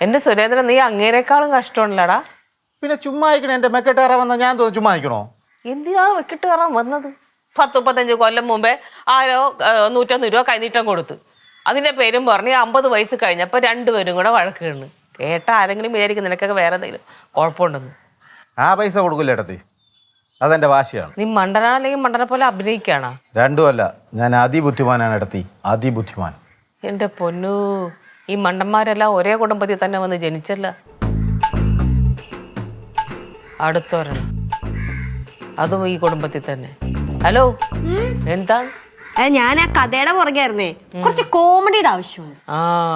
എന്റെ സുരേന്ദ്രൻ, നീ അങ്ങേരെക്കാളും കഷ്ടമുണ്ടല്ലടാ. പിന്നെ ചുമ്മാ ആയിക്കണേ. എന്റെ മെക്കെട്ട് കയറാൻ വന്നാൽ ഞാൻ തോന്നുന്നു ചുമ്മാ ആയിക്കണോ? എന്തിനാണ് വെക്കിട്ട് കയറാൻ വന്നത്? 10-35 കൊല്ലം മുമ്പേ ആരോ 150 രൂപ കൈനീട്ടം കൊടുത്തു. അതിന്റെ പേരും പറഞ്ഞ് 50 വയസ്സ് കഴിഞ്ഞപ്പോൾ രണ്ടുപേരും കൂടെ വഴക്ക് വീണ്. കേട്ടാ ആരെങ്കിലും വിചാരിക്കും നിനക്കൊക്കെ വേറെ എന്തെങ്കിലും കുഴപ്പമുണ്ടെന്ന്. ആ പൈസ കൊടുക്കില്ല ഏട്ടത്തി, അതെന്റെ വാശിയാണ്. നീ മണ്ടനാ അല്ലെങ്കിൽ മണ്ടനെ പോലെ അഭിനയിക്കാണോ? രണ്ടുമല്ല, ഞാൻ അതിബുദ്ധിമാനാണ് ഏട്ടത്തി, അതിബുദ്ധിമാൻ. എന്റെ പൊന്നു, ഈ മണ്ടന്മാരെല്ലാം ഒരേ കുടുംബത്തിൽ തന്നെ വന്ന് ജനിച്ചല്ല. അടുത്തോരണം, അതും ഈ കുടുംബത്തിൽ തന്നെ. ഹലോ, എന്താണ്? ഞാൻ ആ കഥയുടെ പുറകെയായിരുന്നേ, കുറച്ച് കോമഡിയുടെ ആവശ്യമുണ്ട്.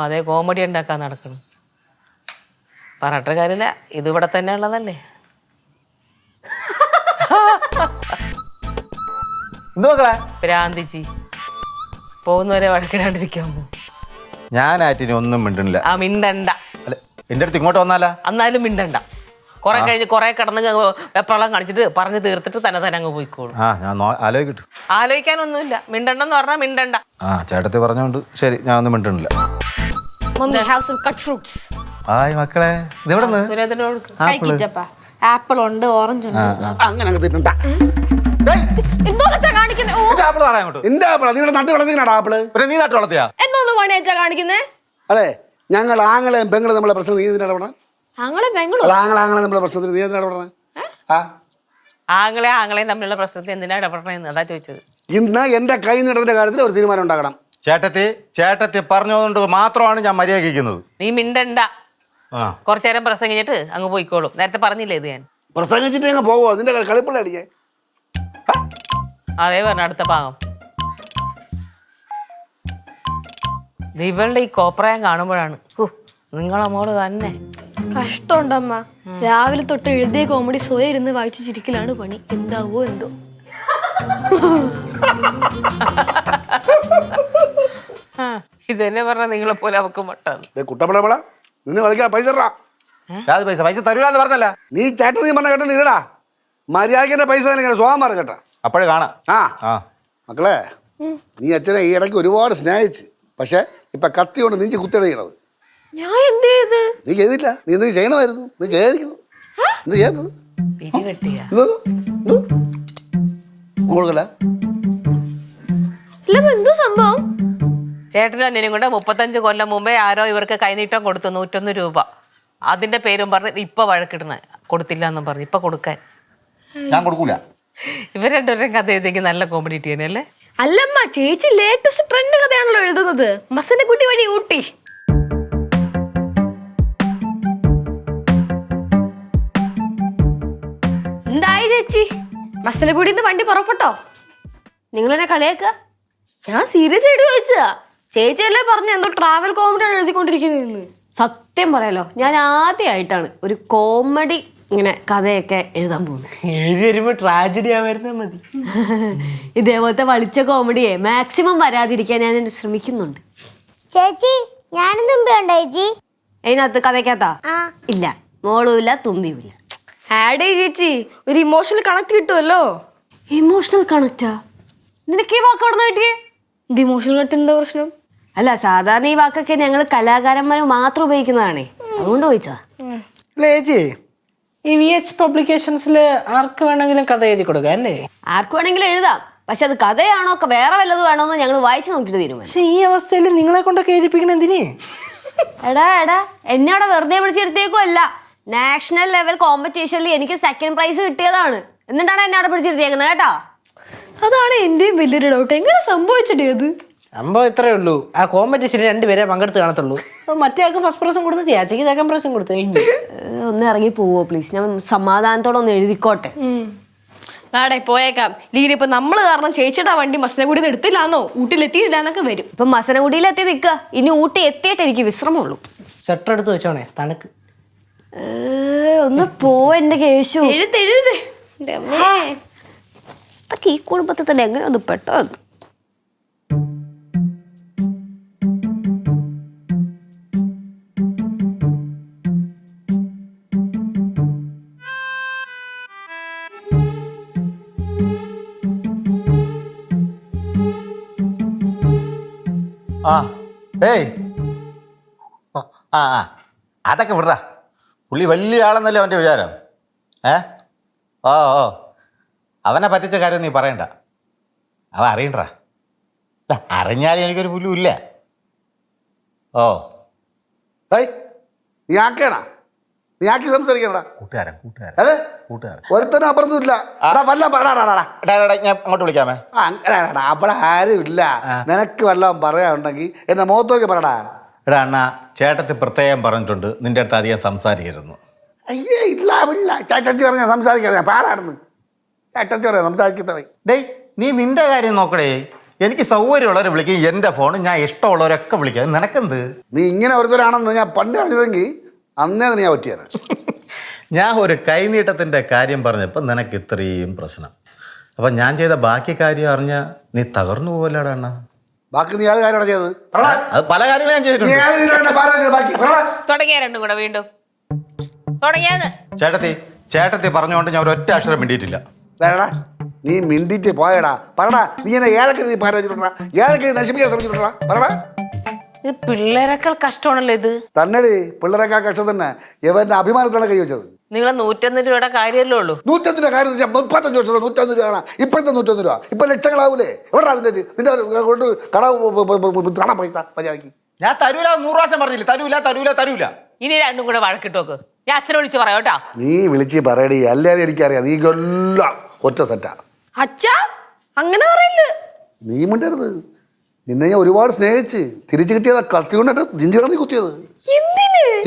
അതെ, കോമഡി ഉണ്ടാക്കാൻ നടക്കണം. പറഞ്ഞിട്ട് കാര്യമില്ല, ഇതിവിടെ തന്നെ ഉള്ളതല്ലേ. ഭ്രാന്തിച്ചി പോകുന്നവരെ വഴക്കിടാണ്ടിരിക്കാമോ? ഞാൻ ആറ്റിന് ഒന്നും മിണ്ടണില്ല. മിണ്ടണ്ട. എന്റെ അടുത്ത് ഇങ്ങോട്ട് വന്നാലാ? എന്നാലും മിണ്ടണ്ട. കുറെ കഴിഞ്ഞ് കുറെ കിടന്ന് വെപ്രളം കാണിച്ചിട്ട് പറഞ്ഞു തീർത്തിട്ട് തന്നെ അങ്ങ് പോയിക്കോളും. ഞാൻ ആലോചിക്കട്ടെ. ആലോചിക്കാനൊന്നുമില്ല. മിണ്ടണ്ടെന്ന് പറഞ്ഞാൽ മിണ്ടണ്ട. ചേട്ടത്തി പറഞ്ഞോണ്ട് ശരി, ഞാൻ ഒന്നും മിണ്ടണില്ല. മക്കളെ, ആപ്പിൾ ഉണ്ട്, ഓറഞ്ച് ഉണ്ട്. അങ്ങനെ തിന്നണ്ട. നീ നട്ടു വളർത്തിയാ? എന്തോന്ന് പണിയാച്ചാ കാണിക്കുന്നേ? അതെ, ഞങ്ങൾ ആങ്ങളെയും പെങ്ങളും നമ്മളെ പ്രശ്നം നീ എന്തിനാ ഇടപെടാൻ? ആങ്ങളെ പെങ്ങളും ആങ്ങളെ നമ്മളെ പ്രശ്നത്തിൽ നീ എന്തിനാ ഇടപെടാൻ? ആങ്ങളെയും തമ്മിലുള്ള പ്രശ്നത്തിൽ എന്തിനാ ഇടപെടണമെന്ന് അതാ ചോദിച്ചത്. ഇന്ന് എന്റെ കൈ നീട്ടത്തിന്റെ കാര്യത്തിൽ ഒരു തീരുമാനം ഉണ്ടാക്കണം. ചേട്ടത്തി പറഞ്ഞതുകൊണ്ട് മാത്രമാണ് ഞാൻ മര്യാദിക്കുന്നത്. നീ മിണ്ടണ്ട. കുറച്ചു നേരം പ്രസംഗിച്ചിട്ട് അങ്ങ് പോയിക്കോളും. നേരത്തെ പറഞ്ഞില്ലേ ഇത് ഞാൻ? പ്രസംഗിച്ചിട്ട് അങ്ങ് പോവോ? നിന്റെ കളിപ്പിള്ള അടിക്കേ. അതേ പറഞ്ഞ അടുത്ത ഭാഗം. ഇവളുടെ ഈ കോപ്രായം കാണുമ്പോഴാണ് നിങ്ങളെ മോള് തന്നെ. കഷ്ടമുണ്ടമ്മ. രാവിലെ തൊട്ട് എഴുതിയ കോമഡി സ്വയം ഇരുന്ന് വായിച്ചു ചിരിക്കലാണ് പണി. എന്താവോ എന്തോ. ഇതെന്നെ പറഞ്ഞ നിങ്ങളെ പോലെ അവക്ക് മട്ടാണ്. കുട്ടപ്പള നിന്ന് കളിക്കാൻ പൈസ തരൂലെന്ന് പറഞ്ഞല്ല. നീ ചേട്ടൻ നീ പറഞ്ഞ കേട്ടോ ഇടാ. മര്യാദന്റെ പൈസ സ്വഭാവം മാറും കേട്ടാ. അപ്പോഴേ കാണാം. മക്കളെ, നീ അച്ഛനെ ഈ ഇടയ്ക്ക് ഒരുപാട് സ്നേഹിച്ച്, പക്ഷെ ഇപ്പൊ കത്തി കൊണ്ട് നെഞ്ചി കുത്തിടയണത്. ഞാൻ എന്ത് ചെയ്ത്? നീ ചെയ്തില്ല. നീ എന്ത് ചെയ്യണമായിരുന്നു? നീ ചെയ്യാതിരിക്കണം. എന്ത് ചെയ്തത്? എന്തോ സംഭവം? ചേട്ടനും അനിയനും കൊണ്ട് 35 കൊല്ലം മുമ്പേ ആരോ ഇവർക്ക് കൈനീട്ടം കൊടുത്തു 101 രൂപ. അതിന്റെ പേരും പറഞ്ഞ് ഇപ്പൊ വഴക്കിടുന്ന കൊടുത്തില്ല എന്നും പറഞ്ഞു. ഇപ്പൊ കൊടുക്കാൻ ഞാൻ കൊടുക്കൂല. ഇവർ രണ്ടുപേരും കഥ എഴുതിയെങ്കിൽ നല്ല കോമഡി ടീനല്ലേ? അല്ലമ്മ, ചേച്ചി ലേറ്റസ്റ്റ് ട്രെൻഡ് കഥയാണല്ലോ എഴുതുന്നത്. മസനക്കുട്ടി വഴി ഊട്ടി. എന്തായി ചേച്ചി? മസനക്കുടിന്ന് വണ്ടി പുറപ്പെട്ടോ? നിങ്ങളെന്നെ കളിയാക്ക? ഞാൻ സീരിയസ് ആയിട്ട് ചോദിച്ചതാ. ചേച്ചിയല്ലേ പറഞ്ഞു എന്തോ ട്രാവൽ കോമഡിയാണ് എഴുതിക്കൊണ്ടിരിക്കുന്നത്. സത്യം പറയാലോ, ഞാൻ ആദ്യമായിട്ടാണ് ഒരു കോമഡി ഇങ്ങനെ കഥയൊക്കെ എഴുതാൻ പോകുന്നത്. എഴുതി വരുമ്പോ ട്രാജഡി ആവായിരുന്നാ മതി. ഇതേപോലത്തെ വളിച്ച കോമഡിയെ മാക്സിമം വരാതിരിക്കാൻ ഞാൻ ശ്രമിക്കുന്നുണ്ട്. ചേച്ചി, ഞാനും തുമ്പിയുണ്ടോ ചേച്ചി? അതിനകത്ത് കഥയ്ക്കകത്താ? ഇല്ല, മോളുമില്ല തുമ്പിയുമില്ല. ആഡ് ചെയ്യ് ചേച്ചി, ഒരു ഇമോഷണൽ കണക്ട് കിട്ടുമല്ലോ. ഇമോഷണൽ കണക്റ്റാ? നിനക്ക് ഈ വാക്ക് അവിടെ നിന്ന് കിട്ടിയേ? ഇത് ഇമോഷണൽ കണക്ട് എന്താ പ്രശ്നം? അല്ല, സാധാരണ ഈ വാക്കൊക്കെ ഞങ്ങൾ കലാകാരന്മാർ മാത്രം ഉപയോഗിക്കുന്നതാണേ, അതുകൊണ്ട് ചോദിച്ചതാ. ചേച്ചി, ഈ VH പബ്ലിക്കേഷൻസിൽ ആർക്ക് വേണമെങ്കിലും കഥ എഴുതി കൊടുക്കാം അല്ലേ? ആർക്ക് വേണമെങ്കിലും എഴുതാം, പക്ഷെ അത് കഥയാണോ വേറെ വല്ലതും വേണോ എന്ന് ഞങ്ങൾ വായിച്ചു നോക്കിയിട്ട് തീരുമാനം. പക്ഷെ ഈ അവസ്ഥയിൽ നിങ്ങളെ കൊണ്ടൊക്കെ എഴുതിപ്പിക്കണം എന്തിന്? എടാ എന്നെ അവിടെ വെറുതെ പിടിച്ചിരുത്തിയേക്കും അല്ല. നാഷണൽ ലെവൽ കോമ്പറ്റീഷനിൽ എനിക്ക് സെക്കൻഡ് പ്രൈസ് കിട്ടിയതാണ്. എന്നിട്ടാണ് എന്നെ അവിടെ പിടിച്ചിരുത്തിയേക്കുന്നത് കേട്ടോ. അതാണ് എന്റെയും വലിയൊരു ഡൗട്ട്. എങ്ങനെ സംഭവിച്ചിട്ടേ അത്? സംഭവം ഇത്രേ ഉള്ളൂ. ആ കോമ്പറ്റീഷനിൽ 2 പേരെ പങ്കെടുത്ത് കാണത്തുള്ളൂ. മറ്റേ ആൾക്ക് ഫസ്റ്റ് പ്രൈസും കൊടുത്ത് ചേച്ചിക്ക് സെക്കൻഡ് പ്രൈസും കൊടുത്തു. ഒന്ന് ഇറങ്ങി പോവോ പ്ലീസ്? ഞാൻ സമാധാനത്തോടെ ഒന്ന് എഴുതിക്കോട്ടെ. ആടെ പോയേക്കാം. ലീന ഇപ്പൊ നമ്മള് കാരണം ചേച്ചിയുടെ വണ്ടി മസനഗുഡിന്ന് എടുത്തില്ലാന്നോ ഊട്ടിയിലെത്തിയില്ല എന്നൊക്കെ വരും. ഇപ്പൊ മസനഗുഡിയിലെത്തി നിൽക്കുക. ഇനി ഊട്ടി എത്തിയിട്ട് എനിക്ക് വിശ്രമമുള്ളൂ. സ്വെറ്റർ എടുത്ത് വെച്ചോണേ, തണുക്ക്. ഒന്ന് പോ എന്റെ കേശു. എഴുത്. ഈ കുടുംബത്തിൽ തന്നെ എങ്ങനെ ഒന്ന് പെട്ടോ? അതൊക്കെ വിടറാ. പുള്ളി വലിയ ആളെന്നല്ലേ അവൻ്റെ വിചാരം. ഓ അവനെ പറ്റിച്ച കാര്യം നീ പറയണ്ട. അവൻ അറിയണ്ടാ. അല്ല, അറിഞ്ഞാലും എനിക്കൊരു പുല്ലും ഇല്ല. ഓ ഏയ് നീ ആക്കേടാ, നീ ആക്കി സംസാരിക്കണടാ. കൂട്ടുകാരൻ അതെ കൂട്ടുകാരൻ. ഒരുത്തനും അപ്പുറത്തും ഇല്ല. വല്ല ഞാൻ അങ്ങോട്ട് വിളിക്കാമേ. അവിടെ ആരും ഇല്ല. നിനക്ക് വല്ലതും പറയാനുണ്ടെങ്കിൽ എന്നെ മുഖത്തോക്കി പറയടാ. എടാ അണ്ണാ, ചേട്ടത്തി പ്രത്യേകം പറഞ്ഞിട്ടുണ്ട് നിന്റെ അടുത്ത് അധികം സംസാരിക്കരുതെന്ന്. അയ്യേ ഇല്ല ചേട്ടത്തി പറഞ്ഞാൽ സംസാരിക്കാതെ പാടാണെന്ന്. ചേട്ടത്തി പറയാം സംസാരിക്കുന്നവ. ഡേയ്, നീ നിന്റെ കാര്യം നോക്കടേ. എനിക്ക് സൗകര്യമുള്ളവരെ വിളിക്കും, എൻ്റെ ഫോൺ ഞാൻ ഇഷ്ടമുള്ളവരൊക്കെ വിളിക്കാം. നിനക്കെന്ത്? നീ ഇങ്ങനെ ഒരുത്തരാണെന്ന് ഞാൻ പണ്ട് അറിഞ്ഞതെങ്കിൽ അന്നേ ഞാൻ പറ്റിയാണ്. ഞാൻ ഒരു കൈനീട്ടത്തിൻ്റെ കാര്യം പറഞ്ഞപ്പോൾ നിനക്ക് ഇത്രയും പ്രശ്നം. അപ്പം ഞാൻ ചെയ്ത ബാക്കി കാര്യം അറിഞ്ഞാൽ നീ തകർന്നു പോവല്ലേടാ അണ്ണാ. ബാക്കി നീ ഏത് കാര്യമാണ് ചെയ്തത്? അത് പല കാര്യങ്ങളും ഞാൻ ചെയ്തിട്ടുണ്ട്. തുടങ്ങിയ രണ്ടും കൂടെ വീണ്ടും തുടങ്ങിയാന്ന്. ചേട്ടത്തി പറഞ്ഞുകൊണ്ട് ഞാൻ ഒരൊറ്റ അക്ഷരം മിണ്ടിയിട്ടില്ല. നീ മിണ്ടിട്ട് പോയടാ. പറടാ, നീ എന്നെ ഏതൊക്കെ നീ പാരാ, ഏതൊക്കെ നശിപ്പിക്കാൻ ശ്രമിച്ചിട്ടുണ്ടാ? പറടാ. ഇത് പിള്ളേരെക്കാൾ കഷ്ടമാണല്ലോ ഇത്. തന്നെടി, പിള്ളേരെക്കാൾ കഷ്ടം തന്നെ. ഇവന്റെ അഭിമാനത്താണ് കൈ വെച്ചത്. നിങ്ങൾ 101 രൂപയുടെ കാര്യമല്ലേ ഉള്ളൂ. 101 കാര്യം 35 വർഷം 101 രൂപയാണ്. ഇപ്പോഴത്തെ 101 രൂപ ഇപ്പൊ ലക്ഷങ്ങളാവൂലേ? എവിടെ അതിന്റെ നിന്റെ കൊണ്ട് കട പൈസ മര്യാദക്ക്. ഞാൻ തരൂല, 100 പ്രാവശ്യം പറഞ്ഞില്ല. തരൂല. ഇനി രണ്ടും കൂടെ വഴക്കിട്ട് നോക്ക്. ഞാൻ അച്ഛനെ വിളിച്ച് പറയാം കേട്ടാ. നീ വിളിച്ച് പറയടി, അല്ലാതെ എനിക്കറിയാം. നീ എല്ലാം ഒറ്റ സെറ്റാ. അച്ഛാ അങ്ങനെ പറയില്ല. നീ മിണ്ടരുത്. നിന്നെ ഞാൻ ഒരുപാട് സ്നേഹിച്ച് തിരിച്ചു കിട്ടിയതാ. കത്തി കൊണ്ടിട്ട് ജിഞ്ചിറങ്ങി കുത്തിയത്.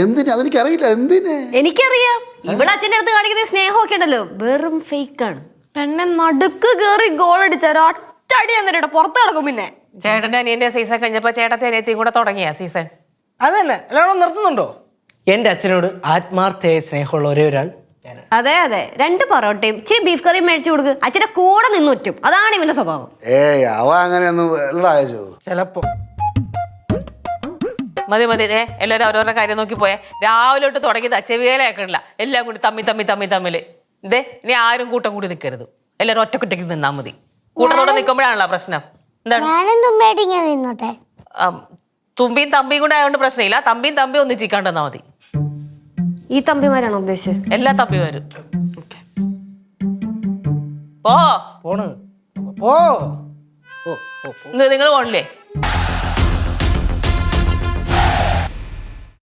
എന്തിന്? അതെനിക്കറിയില്ല. എന്തിന്? എനിക്കറിയാം. ഇവിടെ അച്ഛൻ്റെ അടുത്ത് കാണിക്കുന്ന സ്നേഹമൊക്കെ ഉണ്ടല്ലോ, വെറും ഫേക്ക് ആണ്. പെണ്ണെ നടുക്ക് കയറി ഗോൾ അടിച്ചാൽ ഒറ്റടി എന്നിട്ട് പുറത്ത് കിടക്കും. പിന്നെ ചേട്ടന്റെ അനിയന്റെ സീസൺ കഴിഞ്ഞപ്പോ ചേട്ടത്തെ അനിയത്തിയും കൂടെ തുടങ്ങിയ സീസൺ. അത് തന്നെ. എല്ലാവരും നിർത്തുന്നുണ്ടോ? എൻ്റെ അച്ഛനോട് ആത്മാർത്ഥയായ സ്നേഹമുള്ള ഒരേ ഒരാൾ ഞാനാണ്. അതെ 2 പൊറോട്ടയും ഇച്ചിരി ബീഫ് കറിയും മേടിച്ചു കൊടുക്കുക. അച്ഛന്റെ കൂടെ നിന്നുറ്റും. അതാണ് ഇവന്റെ സ്വഭാവം. അവ അങ്ങനെയൊന്നും എല്ലാം അയച്ചു. ചിലപ്പോ മതി എല്ലാവരും അവരവരുടെ കാര്യം നോക്കി പോയേ. രാവിലെ തൊട്ട് തുടങ്ങിയത് ചെവിയേലാക്കണില്ല. എല്ലാം കൂടി തമ്മില്. ഇതേ ഇനി ആരും കൂട്ടം കൂടി നിൽക്കരുത്. എല്ലാവരും ഒറ്റക്കുറ്റയ്ക്ക് നിന്നാ മതി. കൂട്ടത്തോടെ നിൽക്കുമ്പോഴാണല്ലോ പ്രശ്നം. എന്താണ്? ഞാനും തുമ്പിയായിട്ട് ഇങ്ങനെ നിന്നോട്ടെ. തുമ്പിയും തമ്പിയും കൂടെ ആയതുകൊണ്ട് പ്രശ്നമില്ല. തമ്പിയും ഒന്ന് ചിക്കാണ്ടെന്നാ മതി. ഈ തമ്പിമാരാണോ ഉദ്ദേശിച്ചത്? എല്ലാ തമ്പിമാരും ഓ പോണ്. ഓ നിങ്ങൾ പോണില്ലേ?